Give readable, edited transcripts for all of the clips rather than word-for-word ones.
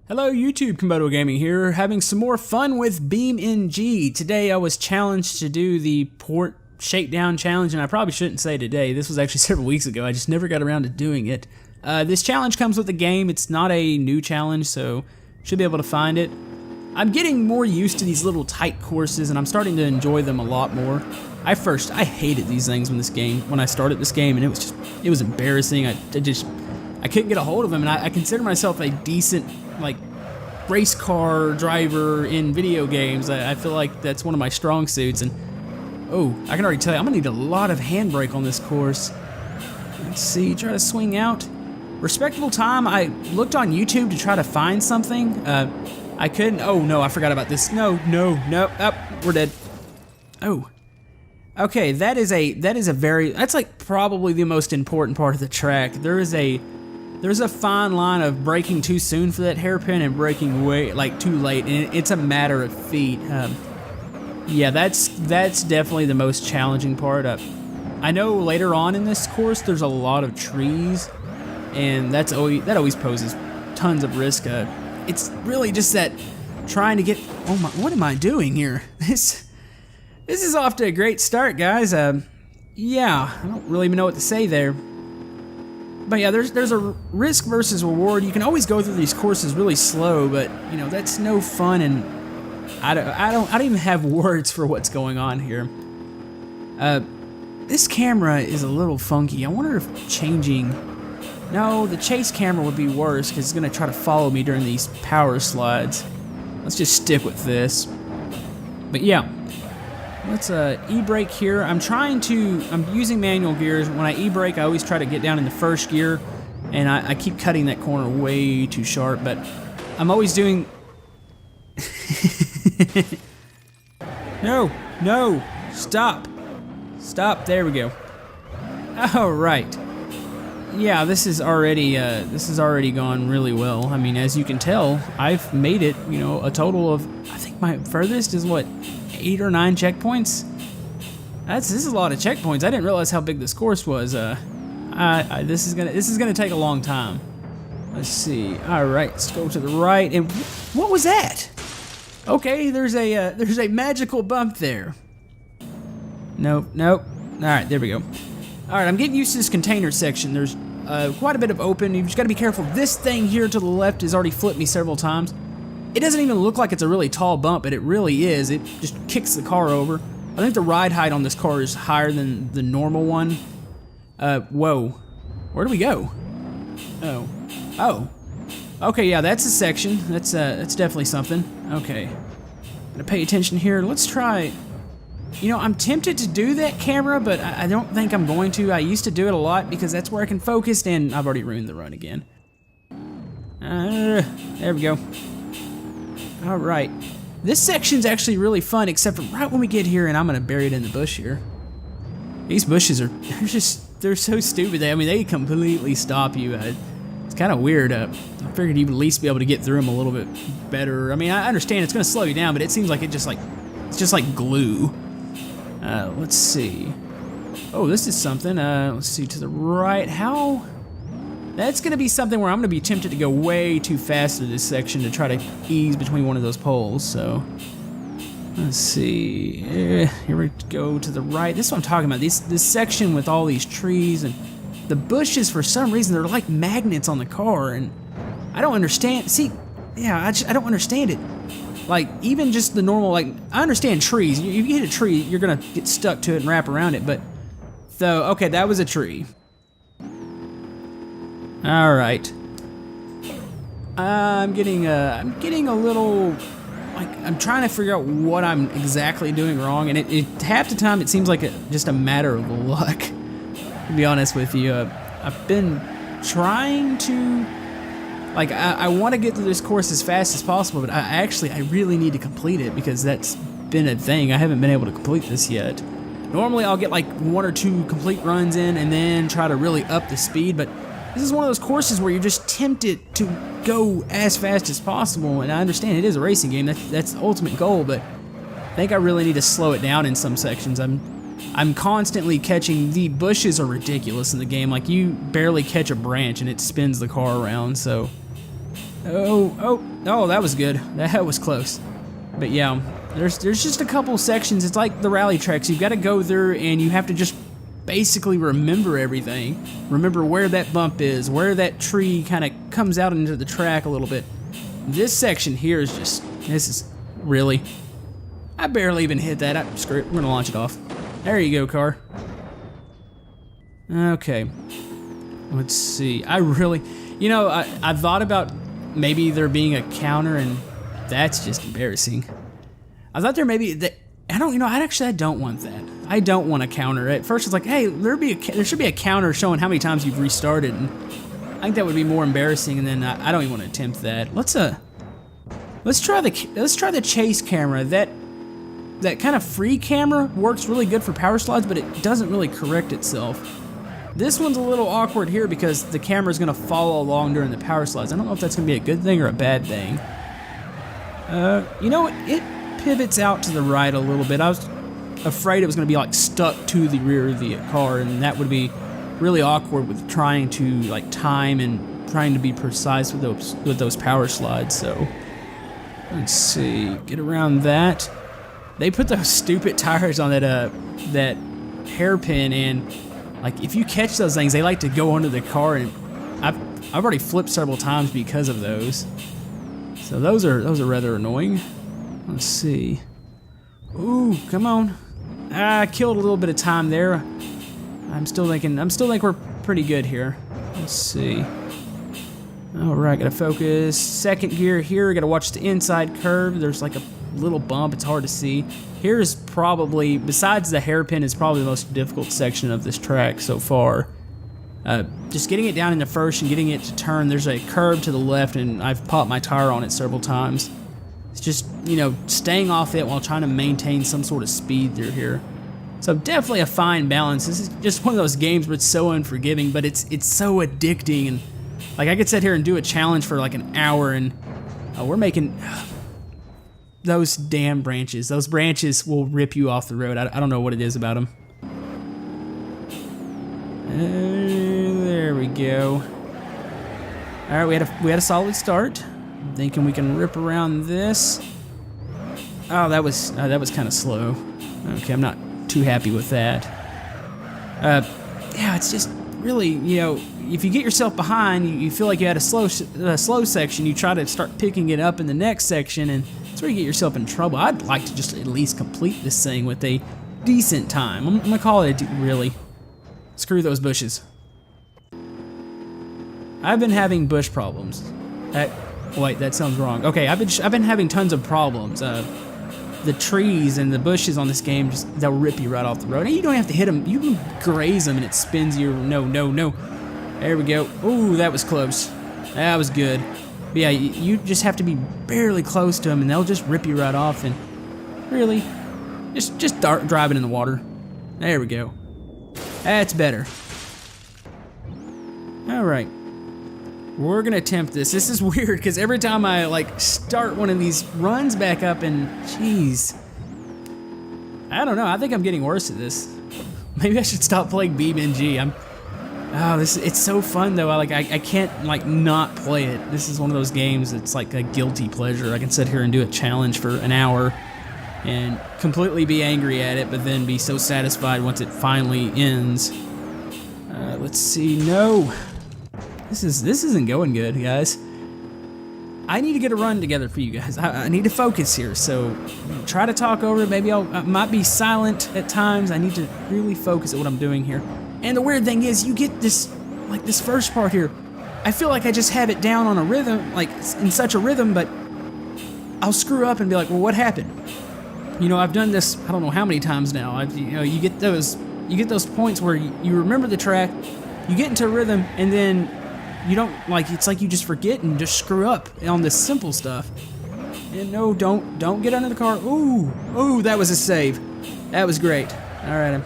Hello YouTube, Komodo Gaming here, having some more fun with BeamNG. Today I was challenged to do the port Shakedown challenge, and I probably shouldn't say today. This was actually several weeks ago. I just never got around to doing it. This challenge comes with the game. It's not a new challenge, so should be able to find it. I'm getting more used to these little tight courses, and I'm starting to enjoy them a lot more. I hated these things when I started this game, and it was embarrassing. I couldn't get a hold of them, and I consider myself a decent race car driver in video games. I feel like that's one of my strong suits, and oh, I can already tell you, I'm gonna need a lot of handbrake on this course. Let's see, try to swing out. Respectable time. I looked on YouTube to try to find something. I couldn't. Oh no, I forgot about this. No, we're dead. Oh. Okay, that's like probably the most important part of the track. There's a fine line of braking too soon for that hairpin and braking way too late, and it's a matter of feet. Yeah, that's definitely the most challenging part. I know later on in this course there's a lot of trees, and that always poses tons of risk. It's really just that trying to get. Oh my! What am I doing here? This is off to a great start, guys. Yeah, I don't really even know what to say there. But yeah, there's a risk versus reward. You can always go through these courses really slow, but you know that's no fun, and I don't even have words for what's going on here. This camera is a little funky. I wonder if changing. No, the chase camera would be worse because it's gonna try to follow me during these power slides. Let's just stick with this. But yeah. Let's e-brake here. I'm using manual gears. When I e-brake, I always try to get down in the first gear, and I keep cutting that corner way too sharp, but I'm always doing... No, stop, there we go. All right. Yeah, this is already gone really well. I mean, as you can tell, I've made it, you know, a total of, I think my furthest is what, 8 or 9 checkpoints? This is a lot of checkpoints. I didn't realize how big this course was. This is gonna take a long time. Let's see. All right, let's go to the right. And what was that? Okay, there's a magical bump there. Nope. All right, there we go. All right, I'm getting used to this container section. There's quite a bit of open. You've just got to be careful. This thing here to the left has already flipped me several times. It doesn't even look like it's a really tall bump, but it really is. It just kicks the car over. I think the ride height on this car is higher than the normal one. Whoa. Where do we go? Oh. Okay, yeah, that's a section. That's definitely something. Okay. Gotta pay attention here. Let's try... You know, I'm tempted to do that camera, but I don't think I'm going to. I used to do it a lot because that's where I can focus, and I've already ruined the run again. There we go. All right. This section's actually really fun, except for right when we get here, and I'm gonna bury it in the bush here. These bushes they're so stupid. They completely stop you. It's kind of weird. I figured you would at least be able to get through them a little bit better. I mean, I understand it's gonna slow you down, but it seems like it's just like glue. Let's see. Oh, this is something. Let's see, to the right. That's going to be something where I'm going to be tempted to go way too fast through this section to try to ease between one of those poles. So, let's see. Here we go to the right. This is what I'm talking about. This section with all these trees and the bushes, for some reason, they're like magnets on the car, and I don't understand. See, yeah, I don't understand it. Like, even just the normal, I understand trees. If you hit a tree, you're gonna get stuck to it and wrap around it, but... So, okay, that was a tree. Alright. I'm getting a little... I'm trying to figure out what I'm exactly doing wrong, and half the time it seems like just a matter of luck, to be honest with you. I've been trying to... I want to get through this course as fast as possible, but I really need to complete it because that's been a thing. I haven't been able to complete this yet. Normally I'll get like 1 or 2 complete runs in and then try to really up the speed, but this is one of those courses where you're just tempted to go as fast as possible, and I understand it is a racing game. That's the ultimate goal, but I think I really need to slow it down in some sections. I'm constantly catching... The bushes are ridiculous in the game. Like, you barely catch a branch and it spins the car around, so... Oh, that was good. That was close. But yeah, there's just a couple sections. It's like the rally tracks. You've got to go through and you have to just basically remember everything. Remember where that bump is, where that tree kind of comes out into the track a little bit. This section here is just, this is really, I barely even hit that. Screw it, we're gonna launch it off. There you go, car. Okay, let's see. I really, you know, I thought about maybe there being a counter, and that's just embarrassing. I thought there maybe that, I don't want that. I don't want a counter. At first it's like, hey, there should be a counter showing how many times you've restarted, and I think that would be more embarrassing, and then I don't even want to attempt that. Let's try the chase camera. That kind of free camera works really good for power slides, but it doesn't really correct itself. This one's a little awkward here because the camera's gonna follow along during the power slides. I don't know if that's gonna be a good thing or a bad thing. You know, it pivots out to the right a little bit. I was afraid it was gonna be like stuck to the rear of the car, and that would be really awkward with trying to like time and trying to be precise with those power slides. So let's see, get around that. They put those stupid tires on that hairpin, and like if you catch those things, they like to go under the car, and I've already flipped several times because of those. So those are rather annoying. Let's see. Ooh, come on. I killed a little bit of time there. I'm still thinking we're pretty good here. Let's see. Alright, gotta focus. Second gear here, gotta watch the inside curve. There's like a little bump, it's hard to see. Here's probably, besides the hairpin, is probably the most difficult section of this track so far. Just getting it down into first and getting it to turn. There's a curve to the left, and I've popped my tire on it several times. It's just, you know, staying off it while trying to maintain some sort of speed through here. So definitely a fine balance. This is just one of those games where it's so unforgiving, but it's so addicting. And like I could sit here and do a challenge for like an hour, and we're making those damn branches. Those branches will rip you off the road. I don't know what it is about them. There we go. All right, we had a solid start. I'm thinking we can rip around this. Oh, that was kind of slow. Okay, I'm not too happy with that. Yeah, it's just really, you know, if you get yourself behind, you feel like you had a slow section, you try to start picking it up in the next section, and that's where you get yourself in trouble. I'd like to just at least complete this thing with a decent time. I'm gonna call it really. Screw those bushes. I've been having bush problems. Wait, that sounds wrong. Okay, I've been having tons of problems. The trees and the bushes on this game, they'll rip you right off the road. And you don't have to hit them. You can graze them and it spins you. No. There we go. Ooh, that was close. That was good. But yeah, you just have to be barely close to them and they'll just rip you right off. And really, just driving in the water. There we go. That's better. All right. We're gonna attempt this. This is weird because every time I like start one of these runs back up, and jeez, I don't know. I think I'm getting worse at this. Maybe I should stop playing BeamNG. It's so fun though. I can't like not play it. This is one of those games that's like a guilty pleasure. I can sit here and do a challenge for an hour and completely be angry at it, but then be so satisfied once it finally ends. Let's see. No. This isn't going good, guys. I need to get a run together for you guys. I need to focus here, so try to talk over it. Maybe I might be silent at times. I need to really focus at what I'm doing here. And the weird thing is, you get this, like this first part here, I feel like I just have it down on a rhythm, like in such a rhythm, but I'll screw up and be like, well, what happened? You know, I've done this, I don't know how many times now. You get those points where you remember the track, you get into a rhythm, and then you don't, like, it's like you just forget and just screw up on this simple stuff. And no, don't get under the car. Ooh, that was a save. That was great. All right,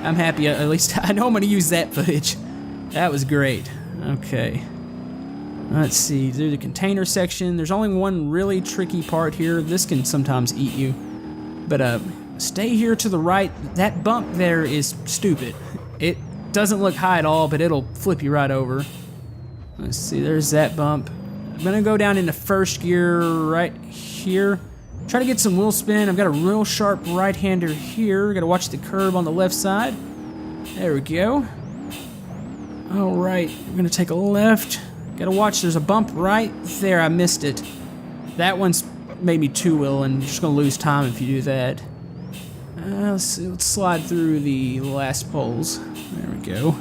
I'm happy. At least I know I'm gonna use that footage. That was great. Okay. Let's see, through the container section. There's only one really tricky part here. This can sometimes eat you. But stay here to the right. That bump there is stupid. It doesn't look high at all, but it'll flip you right over. Let's see, there's that bump. I'm gonna go down into first gear right here. Try to get some wheel spin. I've got a real sharp right-hander here. Gotta watch the curb on the left side. There we go. All right, I'm gonna take a left. Gotta watch, there's a bump right there. I missed it. That one's made me two-wheel, and you're just gonna lose time if you do that. Let's see, let's slide through the last poles. There we go.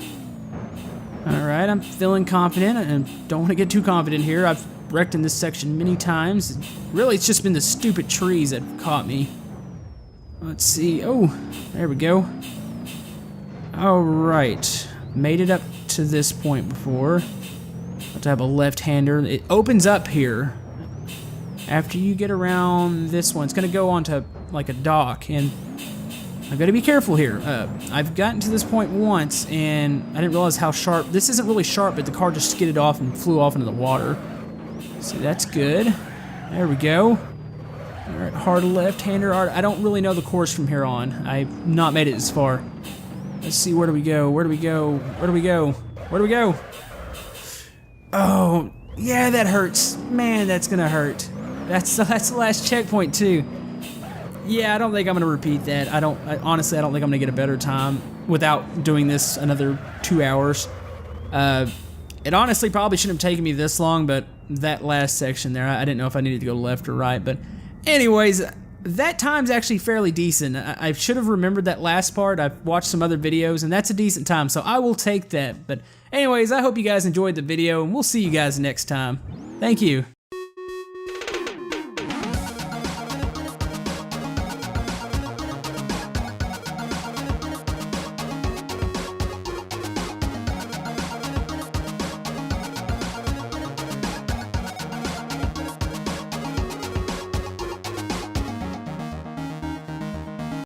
All right, I'm feeling confident and don't want to get too confident here. I've wrecked in this section many times. Really, it's just been the stupid trees that caught me. Let's see. Oh, there we go. All right, made it up to this point before. Have to have a left-hander. It opens up here. After you get around this one, it's gonna go onto like a dock, and I've got to be careful here. I've gotten to this point once, and I didn't realize how sharp. This isn't really sharp, but the car just skidded off and flew off into the water. So that's good. There we go. All right, hard left-hander. I don't really know the course from here on. I've not made it this far. Let's see, where do we go? Where do we go? Where do we go? Where do we go? Oh, yeah, that hurts. Man, that's gonna hurt. That's the last checkpoint too. Yeah, I don't think I'm gonna repeat that. Honestly, I don't think I'm gonna get a better time without doing this another 2 hours. It honestly probably shouldn't have taken me this long, but that last section there, I didn't know if I needed to go left or right. But anyways, that time's actually fairly decent. I should have remembered that last part. I've watched some other videos, and that's a decent time, so I will take that. But anyways, I hope you guys enjoyed the video, and we'll see you guys next time. Thank you.